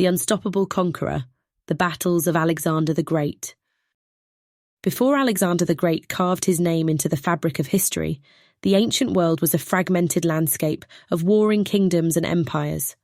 the unstoppable conqueror, the battles of Alexander the Great. Before Alexander the Great carved his name into the fabric of history, the ancient world was a fragmented landscape of warring kingdoms and empires.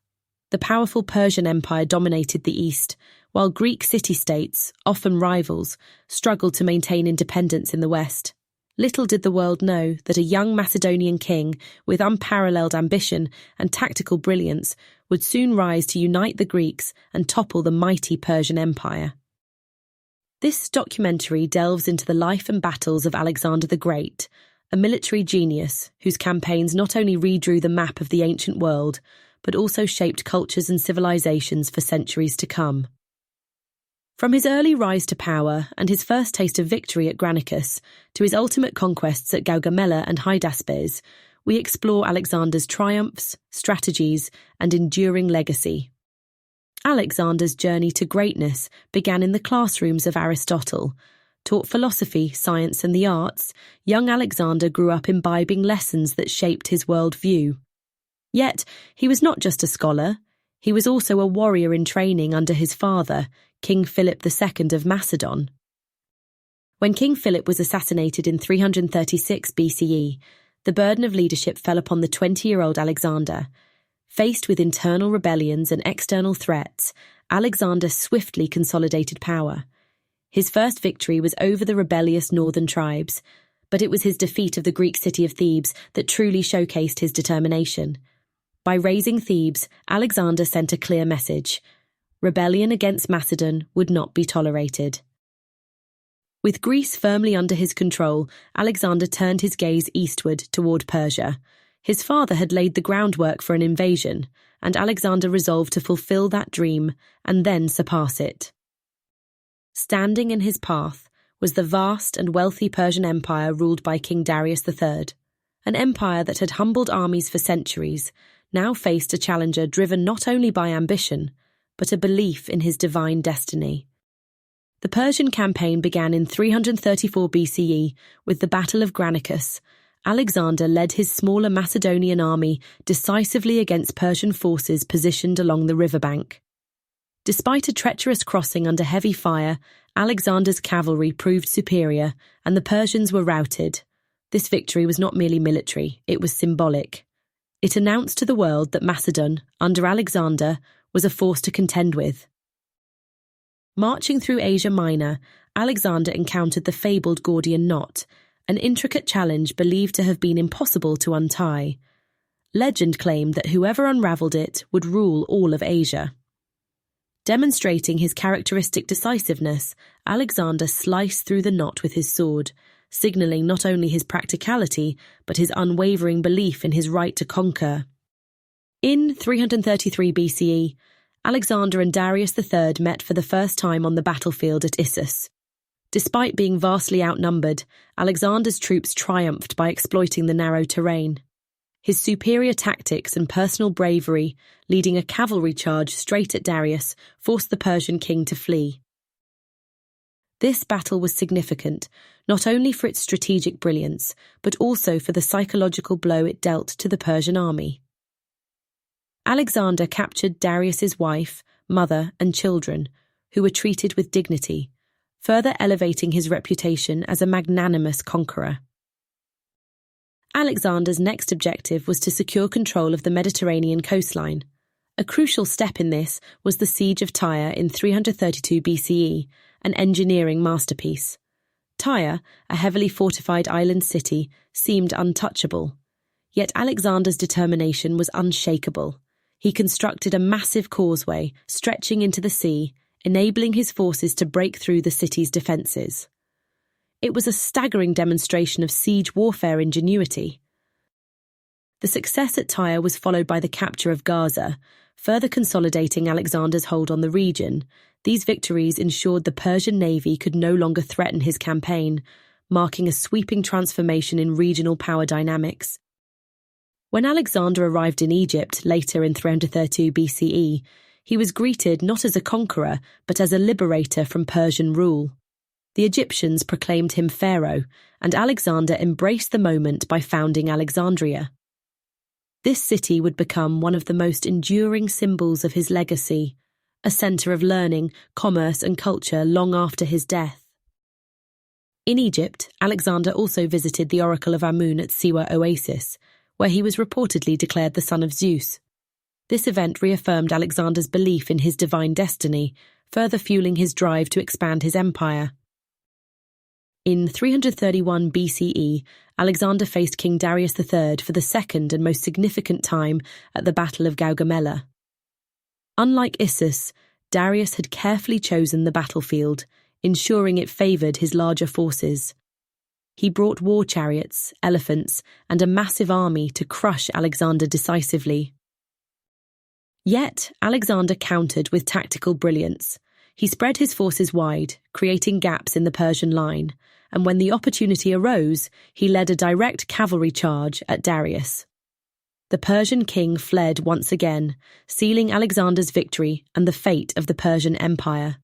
The powerful Persian Empire dominated the east, while Greek city-states, often rivals, struggled to maintain independence in the west. Little did the world know that a young Macedonian king with unparalleled ambition and tactical brilliance would soon rise to unite the Greeks and topple the mighty Persian Empire. This documentary delves into the life and battles of Alexander the Great, a military genius whose campaigns not only redrew the map of the ancient world, but also shaped cultures and civilizations for centuries to come. From his early rise to power and his first taste of victory at Granicus to his ultimate conquests at Gaugamela and Hydaspes, we explore Alexander's triumphs, strategies, and enduring legacy. Alexander's journey to greatness began in the classrooms of Aristotle. Taught philosophy, science, and the arts, young Alexander grew up imbibing lessons that shaped his worldview. Yet, he was not just a scholar, he was also a warrior in training under his father, King Philip II of Macedon. When King Philip was assassinated in 336 BCE, the burden of leadership fell upon the 20-year-old Alexander. Faced with internal rebellions and external threats, Alexander swiftly consolidated power. His first victory was over the rebellious northern tribes, but it was his defeat of the Greek city of Thebes that truly showcased his determination. By razing Thebes, Alexander sent a clear message: rebellion against Macedon would not be tolerated. With Greece firmly under his control, Alexander turned his gaze eastward toward Persia. His father had laid the groundwork for an invasion, and Alexander resolved to fulfill that dream and then surpass it. Standing in his path was the vast and wealthy Persian Empire ruled by King Darius III. An empire that had humbled armies for centuries, now faced a challenger driven not only by ambition, but a belief in his divine destiny. The Persian campaign began in 334 BCE with the Battle of Granicus. Alexander led his smaller Macedonian army decisively against Persian forces positioned along the riverbank. Despite a treacherous crossing under heavy fire, Alexander's cavalry proved superior, and the Persians were routed. This victory was not merely military, it was symbolic. It announced to the world that Macedon, under Alexander, was a force to contend with. Marching through Asia Minor, Alexander encountered the fabled Gordian knot, an intricate challenge believed to have been impossible to untie. Legend claimed that whoever unravelled it would rule all of Asia. Demonstrating his characteristic decisiveness, Alexander sliced through the knot with his sword, signalling not only his practicality, but his unwavering belief in his right to conquer. In 333 BCE, Alexander and Darius III met for the first time on the battlefield at Issus. Despite being vastly outnumbered, Alexander's troops triumphed by exploiting the narrow terrain. His superior tactics and personal bravery, leading a cavalry charge straight at Darius, forced the Persian king to flee. This battle was significant, not only for its strategic brilliance, but also for the psychological blow it dealt to the Persian army. Alexander captured Darius's wife, mother, and children, who were treated with dignity, further elevating his reputation as a magnanimous conqueror. Alexander's next objective was to secure control of the Mediterranean coastline. A crucial step in this was the siege of Tyre in 332 BCE, an engineering masterpiece. Tyre, a heavily fortified island city, seemed untouchable. Yet Alexander's determination was unshakable. He constructed a massive causeway stretching into the sea, enabling his forces to break through the city's defences. It was a staggering demonstration of siege warfare ingenuity. The success at Tyre was followed by the capture of Gaza, further consolidating Alexander's hold on the region. These victories ensured the Persian navy could no longer threaten his campaign, marking a sweeping transformation in regional power dynamics. When Alexander arrived in Egypt later in 332 BCE, he was greeted not as a conqueror, but as a liberator from Persian rule. The Egyptians proclaimed him pharaoh, and Alexander embraced the moment by founding Alexandria. This city would become one of the most enduring symbols of his legacy, a centre of learning, commerce and culture long after his death. In Egypt, Alexander also visited the Oracle of Amun at Siwa Oasis, where he was reportedly declared the son of Zeus. This event reaffirmed Alexander's belief in his divine destiny, further fueling his drive to expand his empire. In 331 BCE, Alexander faced King Darius III for the second and most significant time at the Battle of Gaugamela. Unlike Issus, Darius had carefully chosen the battlefield, ensuring it favoured his larger forces. He brought war chariots, elephants, and a massive army to crush Alexander decisively. Yet, Alexander countered with tactical brilliance. He spread his forces wide, creating gaps in the Persian line, and when the opportunity arose, he led a direct cavalry charge at Darius. The Persian king fled once again, sealing Alexander's victory and the fate of the Persian Empire.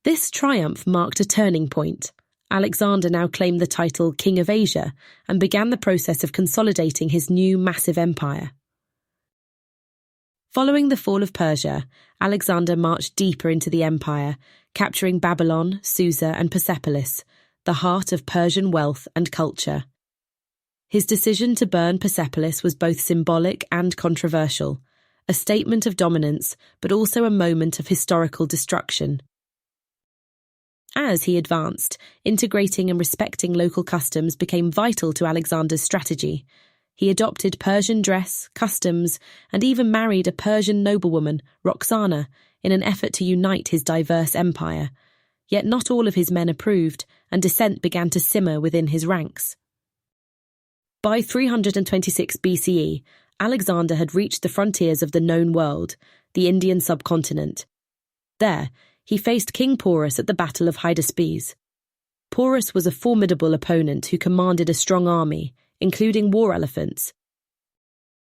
This triumph marked a turning point. Alexander now claimed the title King of Asia and began the process of consolidating his new massive empire. Following the fall of Persia, Alexander marched deeper into the empire, capturing Babylon, Susa, and Persepolis, the heart of Persian wealth and culture. His decision to burn Persepolis was both symbolic and controversial, a statement of dominance, but also a moment of historical destruction. As he advanced, integrating and respecting local customs became vital to Alexander's strategy. He adopted Persian dress, customs, and even married a Persian noblewoman, Roxana, in an effort to unite his diverse empire. Yet not all of his men approved, and dissent began to simmer within his ranks. By 326 BCE, Alexander had reached the frontiers of the known world, the Indian subcontinent. There, he faced King Porus at the Battle of Hydaspes. Porus was a formidable opponent who commanded a strong army, including war elephants.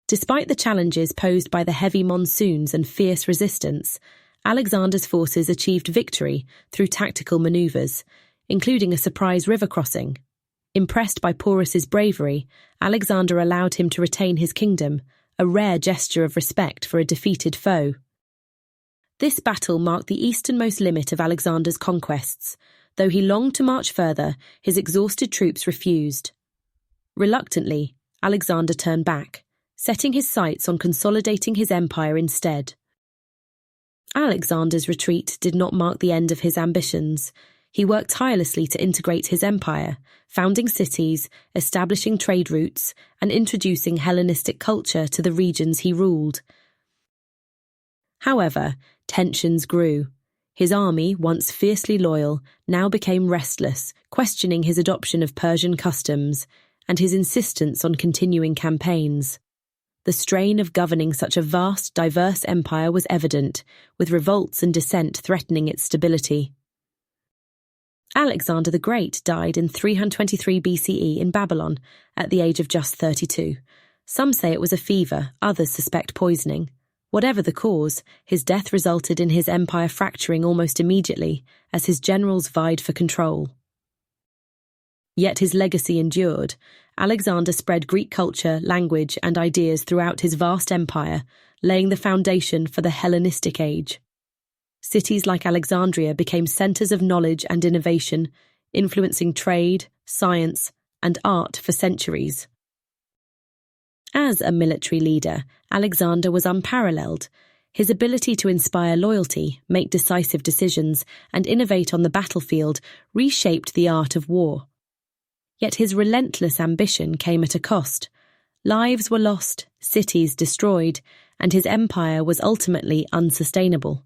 Despite the challenges posed by the heavy monsoons and fierce resistance, Alexander's forces achieved victory through tactical maneuvers, including a surprise river crossing. Impressed by Porus's bravery, Alexander allowed him to retain his kingdom, a rare gesture of respect for a defeated foe. This battle marked the easternmost limit of Alexander's conquests. Though he longed to march further, his exhausted troops refused. Reluctantly, Alexander turned back, setting his sights on consolidating his empire instead. Alexander's retreat did not mark the end of his ambitions. He worked tirelessly to integrate his empire, founding cities, establishing trade routes, and introducing Hellenistic culture to the regions he ruled. However, tensions grew. His army, once fiercely loyal, now became restless, questioning his adoption of Persian customs and his insistence on continuing campaigns. The strain of governing such a vast, diverse empire was evident, with revolts and dissent threatening its stability. Alexander the Great died in 323 BCE in Babylon at the age of just 32. Some say it was a fever, others suspect poisoning. Whatever the cause, his death resulted in his empire fracturing almost immediately as his generals vied for control. Yet his legacy endured. Alexander spread Greek culture, language, and ideas throughout his vast empire, laying the foundation for the Hellenistic age. Cities like Alexandria became centres of knowledge and innovation, influencing trade, science, and art for centuries. As a military leader, Alexander was unparalleled. His ability to inspire loyalty, make decisive decisions, and innovate on the battlefield reshaped the art of war. Yet his relentless ambition came at a cost. Lives were lost, cities destroyed, and his empire was ultimately unsustainable.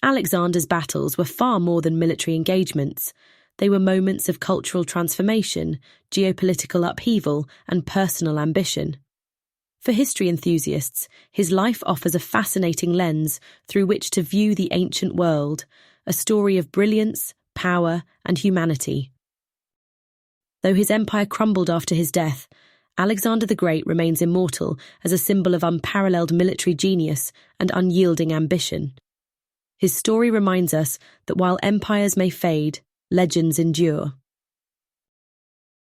Alexander's battles were far more than military engagements. They were moments of cultural transformation, geopolitical upheaval, and personal ambition. For history enthusiasts, his life offers a fascinating lens through which to view the ancient world, a story of brilliance, power, and humanity. Though his empire crumbled after his death, Alexander the Great remains immortal as a symbol of unparalleled military genius and unyielding ambition. His story reminds us that while empires may fade, legends endure.